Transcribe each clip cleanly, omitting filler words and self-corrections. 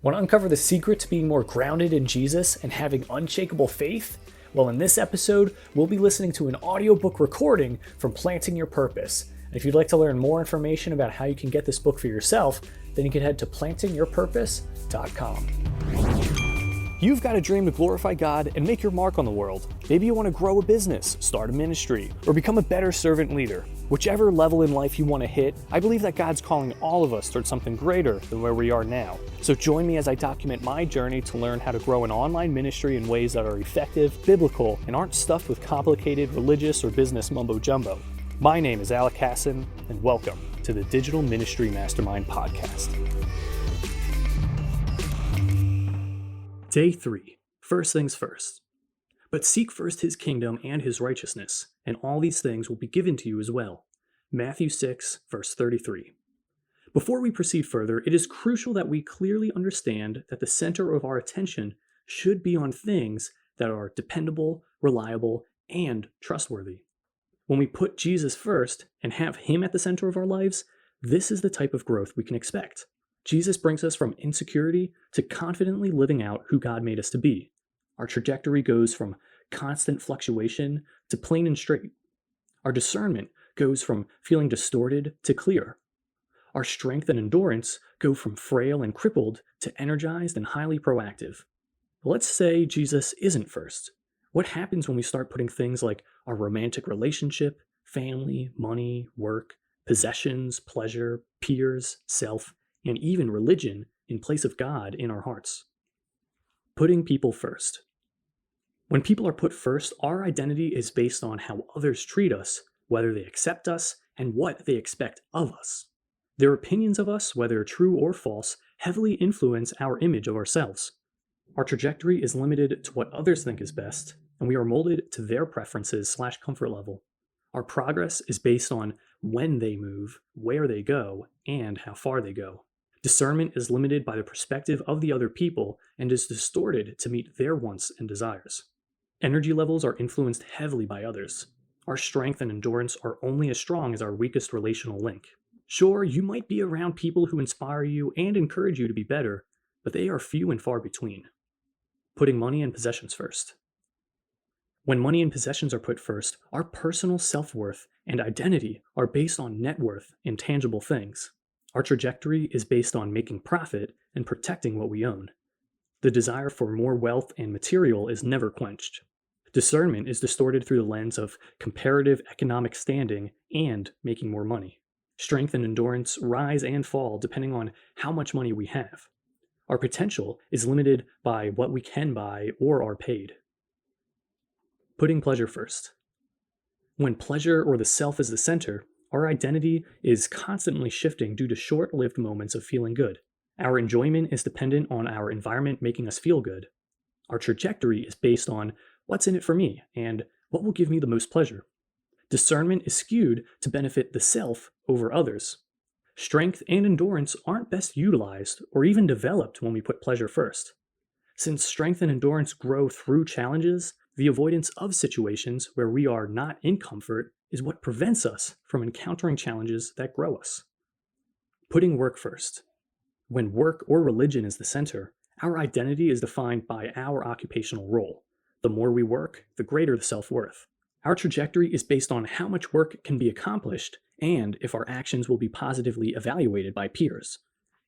Want to uncover the secret to being more grounded in Jesus and having unshakable faith? Well, in this episode, we'll be listening to an audiobook recording from Planting Your Purpose. And if you'd like to learn more information about how you can get this book for yourself, then you can head to plantingyourpurpose.com. You've got a dream to glorify God and make your mark on the world. Maybe you want to grow a business, start a ministry, or become a better servant leader. Whichever level in life you want to hit, I believe that God's calling all of us towards something greater than where we are now. So join me as I document my journey to learn how to grow an online ministry in ways that are effective, biblical, and aren't stuffed with complicated religious or business mumbo-jumbo. My name is Alec Hassan, and welcome to the Digital Ministry Mastermind Podcast. Day 3. First things first. But seek first his kingdom and his righteousness, and all these things will be given to you as well. Matthew 6, verse 33. Before we proceed further, it is crucial that we clearly understand that the center of our attention should be on things that are dependable, reliable, and trustworthy. When we put Jesus first and have him at the center of our lives, this is the type of growth we can expect. Jesus brings us from insecurity to confidently living out who God made us to be. Our trajectory goes from constant fluctuation to plain and straight. Our discernment goes from feeling distorted to clear. Our strength and endurance go from frail and crippled to energized and highly proactive. Let's say Jesus isn't first. What happens when we start putting things like our romantic relationship, family, money, work, possessions, pleasure, peers, self, and even religion in place of God in our hearts? Putting people first. When people are put first, our identity is based on how others treat us, whether they accept us, and what they expect of us. Their opinions of us, whether true or false, heavily influence our image of ourselves. Our trajectory is limited to what others think is best, and we are molded to their preferences/comfort level. Our progress is based on when they move, where they go, and how far they go. Discernment is limited by the perspective of the other people and is distorted to meet their wants and desires. Energy levels are influenced heavily by others. Our strength and endurance are only as strong as our weakest relational link. Sure, you might be around people who inspire you and encourage you to be better, but they are few and far between. Putting money and possessions first. When money and possessions are put first, our personal self-worth and identity are based on net worth and tangible things. Our trajectory is based on making profit and protecting what we own. The desire for more wealth and material is never quenched. Discernment is distorted through the lens of comparative economic standing and making more money. Strength and endurance rise and fall depending on how much money we have. Our potential is limited by what we can buy or are paid. Putting pleasure first. When pleasure or the self is the center, our identity is constantly shifting due to short-lived moments of feeling good. Our enjoyment is dependent on our environment making us feel good. Our trajectory is based on what's in it for me and what will give me the most pleasure. Discernment is skewed to benefit the self over others. Strength and endurance aren't best utilized or even developed when we put pleasure first. Since strength and endurance grow through challenges, the avoidance of situations where we are not in comfort is what prevents us from encountering challenges that grow us. Putting work first. When work or religion is the center, our identity is defined by our occupational role. The more we work, the greater the self-worth. Our trajectory is based on how much work can be accomplished and if our actions will be positively evaluated by peers.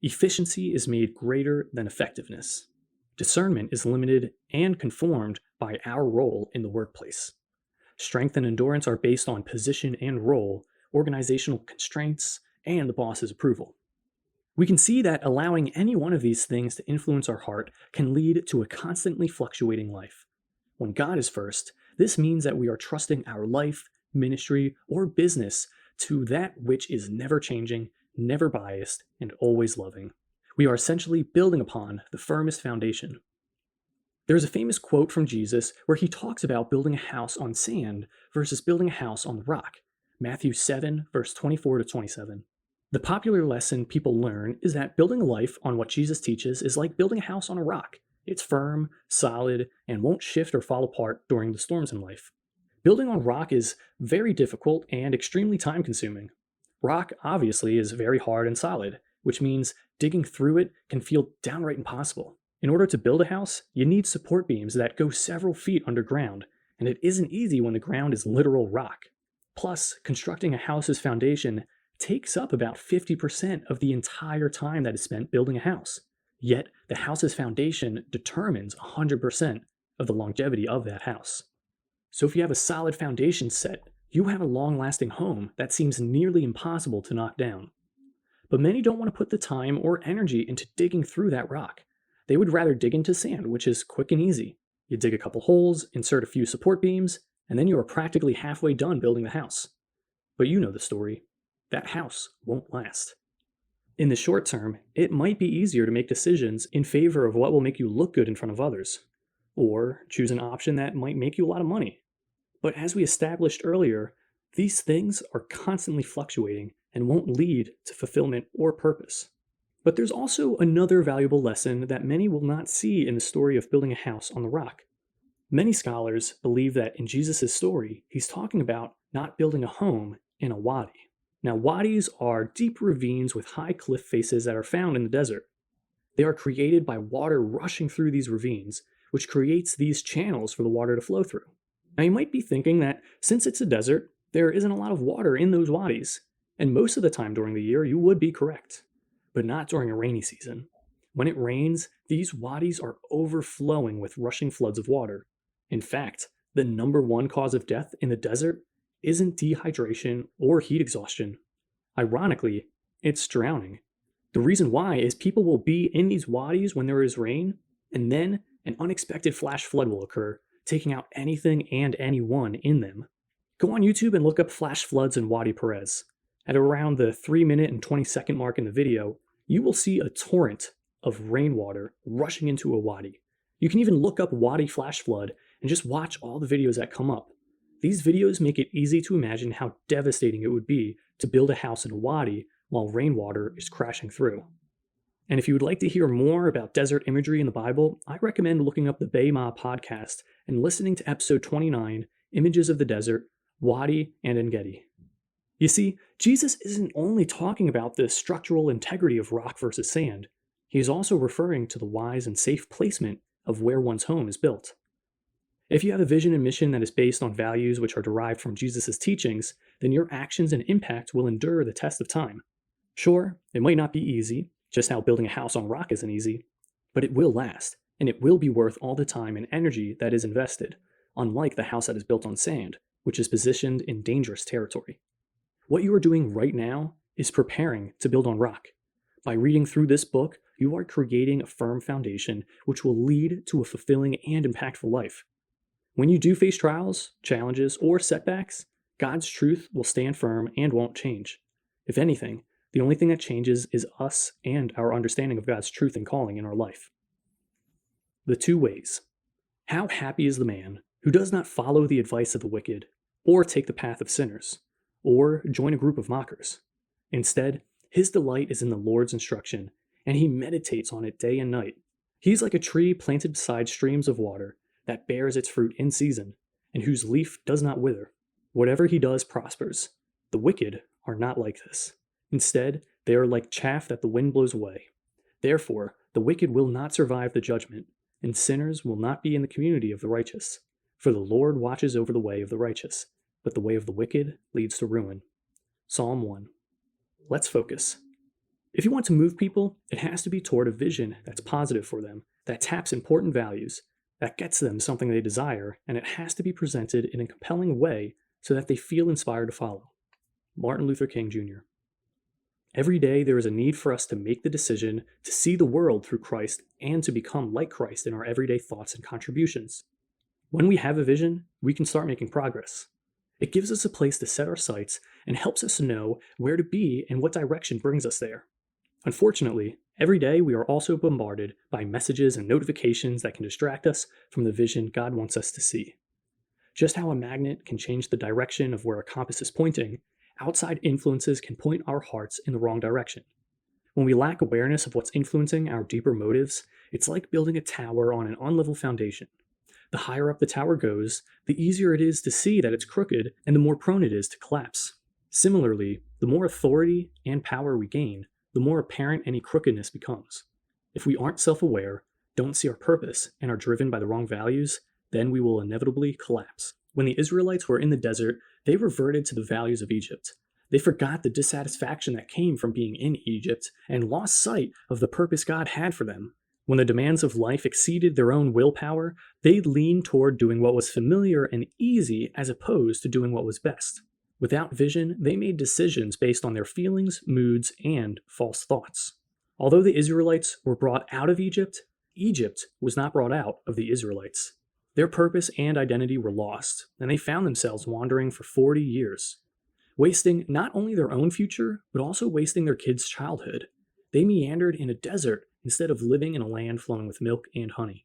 Efficiency is made greater than effectiveness. Discernment is limited and conformed by our role in the workplace. Strength and endurance are based on position and role, organizational constraints, and the boss's approval. We can see that allowing any one of these things to influence our heart can lead to a constantly fluctuating life. When God is first, this means that we are trusting our life, ministry, or business to that which is never changing, never biased, and always loving. We are essentially building upon the firmest foundation. There's a famous quote from Jesus where he talks about building a house on sand versus building a house on the rock. Matthew 7, verse 24 to 27. The popular lesson people learn is that building a life on what Jesus teaches is like building a house on a rock. It's firm, solid, and won't shift or fall apart during the storms in life. Building on rock is very difficult and extremely time-consuming. Rock, obviously, is very hard and solid, which means Digging through it can feel downright impossible. In order to build a house, you need support beams that go several feet underground, and it isn't easy when the ground is literal rock. Plus, constructing a house's foundation takes up about 50% of the entire time that is spent building a house. Yet, the house's foundation determines 100% of the longevity of that house. So if you have a solid foundation set, you have a long-lasting home that seems nearly impossible to knock down. But many don't want to put the time or energy into digging through that rock. They would rather dig into sand, which is quick and easy. You dig a couple holes, insert a few support beams, and then you are practically halfway done building the house. But you know the story. That house won't last. In the short term, it might be easier to make decisions in favor of what will make you look good in front of others, or choose an option that might make you a lot of money. But as we established earlier, these things are constantly fluctuating and won't lead to fulfillment or purpose. But there's also another valuable lesson that many will not see in the story of building a house on the rock. Many scholars believe that in Jesus' story, he's talking about not building a home in a wadi. Now, wadis are deep ravines with high cliff faces that are found in the desert. They are created by water rushing through these ravines, which creates these channels for the water to flow through. Now, you might be thinking that since it's a desert, there isn't a lot of water in those wadis, and most of the time during the year you would be correct, but not during a rainy season. When it rains, these wadis are overflowing with rushing floods of water. In fact, the number one cause of death in the desert isn't dehydration or heat exhaustion. Ironically, it's drowning. The reason why is people will be in these wadis when there is rain, and then an unexpected flash flood will occur, taking out anything and anyone in them. Go on YouTube and look up flash floods in Wadi Perez. At around the 3-minute and 20-second mark in the video, you will see a torrent of rainwater rushing into a wadi. You can even look up Wadi flash flood and just watch all the videos that come up. These videos make it easy to imagine how devastating it would be to build a house in a wadi while rainwater is crashing through. And if you would like to hear more about desert imagery in the Bible, I recommend looking up the Bema podcast and listening to episode 29, Images of the Desert, Wadi and En-Gedi. You see, Jesus isn't only talking about the structural integrity of rock versus sand, he is also referring to the wise and safe placement of where one's home is built. If you have a vision and mission that is based on values which are derived from Jesus' teachings, then your actions and impact will endure the test of time. Sure, it might not be easy, just how building a house on rock isn't easy, but it will last, and it will be worth all the time and energy that is invested, unlike the house that is built on sand, which is positioned in dangerous territory. What you are doing right now is preparing to build on rock. By reading through this book, you are creating a firm foundation which will lead to a fulfilling and impactful life. When you do face trials, challenges, or setbacks, God's truth will stand firm and won't change. If anything, the only thing that changes is us and our understanding of God's truth and calling in our life. The two ways. How happy is the man who does not follow the advice of the wicked, or take the path of sinners, or join a group of mockers. Instead, his delight is in the Lord's instruction, and he meditates on it day and night. He's like a tree planted beside streams of water that bears its fruit in season, and whose leaf does not wither. Whatever he does prospers. The wicked are not like this. Instead, they are like chaff that the wind blows away. Therefore, the wicked will not survive the judgment, and sinners will not be in the community of the righteous. For the Lord watches over the way of the righteous, but the way of the wicked leads to ruin. Psalm 1. Let's focus. If you want to move people, it has to be toward a vision that's positive for them, that taps important values, that gets them something they desire, and it has to be presented in a compelling way so that they feel inspired to follow. Martin Luther King Jr. Every day there is a need for us to make the decision to see the world through Christ and to become like Christ in our everyday thoughts and contributions. When we have a vision, we can start making progress. It gives us a place to set our sights and helps us know where to be and what direction brings us there. Unfortunately, every day we are also bombarded by messages and notifications that can distract us from the vision God wants us to see. Just how a magnet can change the direction of where a compass is pointing, outside influences can point our hearts in the wrong direction. When we lack awareness of what's influencing our deeper motives, it's like building a tower on an unlevel foundation. The higher up the tower goes, the easier it is to see that it's crooked and the more prone it is to collapse. Similarly, the more authority and power we gain, the more apparent any crookedness becomes. If we aren't self-aware, don't see our purpose, and are driven by the wrong values, then we will inevitably collapse. When the Israelites were in the desert, they reverted to the values of Egypt. They forgot the dissatisfaction that came from being in Egypt and lost sight of the purpose God had for them. When the demands of life exceeded their own willpower, they leaned toward doing what was familiar and easy as opposed to doing what was best. Without vision, they made decisions based on their feelings, moods, and false thoughts. Although the Israelites were brought out of Egypt, Egypt was not brought out of the Israelites. Their purpose and identity were lost, and they found themselves wandering for 40 years, wasting not only their own future, but also wasting their kids' childhood. They meandered in a desert instead of living in a land flowing with milk and honey.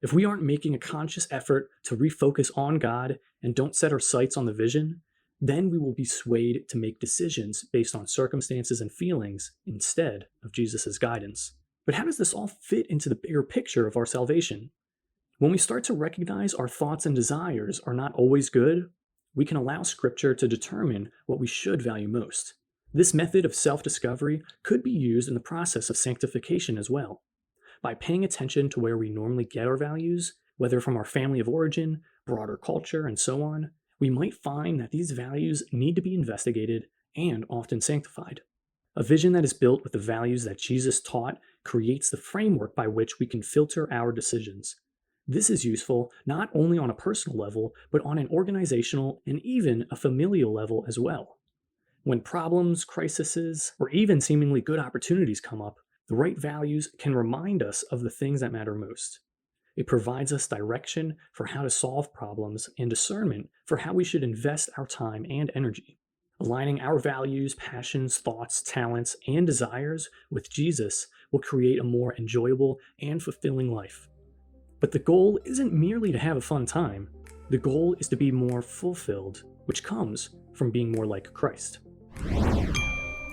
If we aren't making a conscious effort to refocus on God and don't set our sights on the vision, then we will be swayed to make decisions based on circumstances and feelings instead of Jesus' guidance. But how does this all fit into the bigger picture of our salvation? When we start to recognize our thoughts and desires are not always good, we can allow Scripture to determine what we should value most. This method of self-discovery could be used in the process of sanctification as well. By paying attention to where we normally get our values, whether from our family of origin, broader culture, and so on, we might find that these values need to be investigated and often sanctified. A vision that is built with the values that Jesus taught creates the framework by which we can filter our decisions. This is useful not only on a personal level, but on an organizational and even a familial level as well. When problems, crises, or even seemingly good opportunities come up, the right values can remind us of the things that matter most. It provides us direction for how to solve problems and discernment for how we should invest our time and energy. Aligning our values, passions, thoughts, talents, and desires with Jesus will create a more enjoyable and fulfilling life. But the goal isn't merely to have a fun time. The goal is to be more fulfilled, which comes from being more like Christ.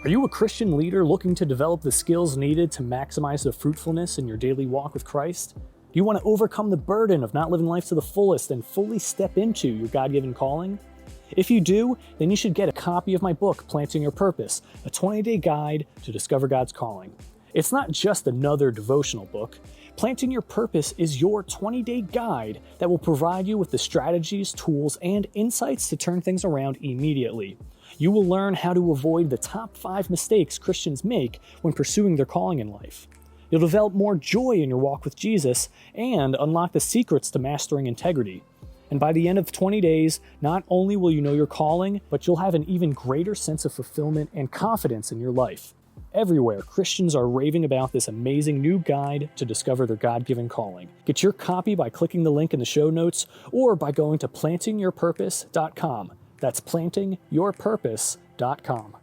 Are you a Christian leader looking to develop the skills needed to maximize the fruitfulness in your daily walk with Christ? Do you want to overcome the burden of not living life to the fullest and fully step into your God-given calling? If you do, then you should get a copy of my book, Planting Your Purpose, a 20-day guide to discover God's calling. It's not just another devotional book. Planting Your Purpose is your 20-day guide that will provide you with the strategies, tools, and insights to turn things around immediately. You will learn how to avoid the top 5 mistakes Christians make when pursuing their calling in life. You'll develop more joy in your walk with Jesus and unlock the secrets to mastering integrity. And by the end of 20 days, not only will you know your calling, but you'll have an even greater sense of fulfillment and confidence in your life. Everywhere, Christians are raving about this amazing new guide to discover their God-given calling. Get your copy by clicking the link in the show notes or by going to plantingyourpurpose.com. That's plantingyourpurpose.com.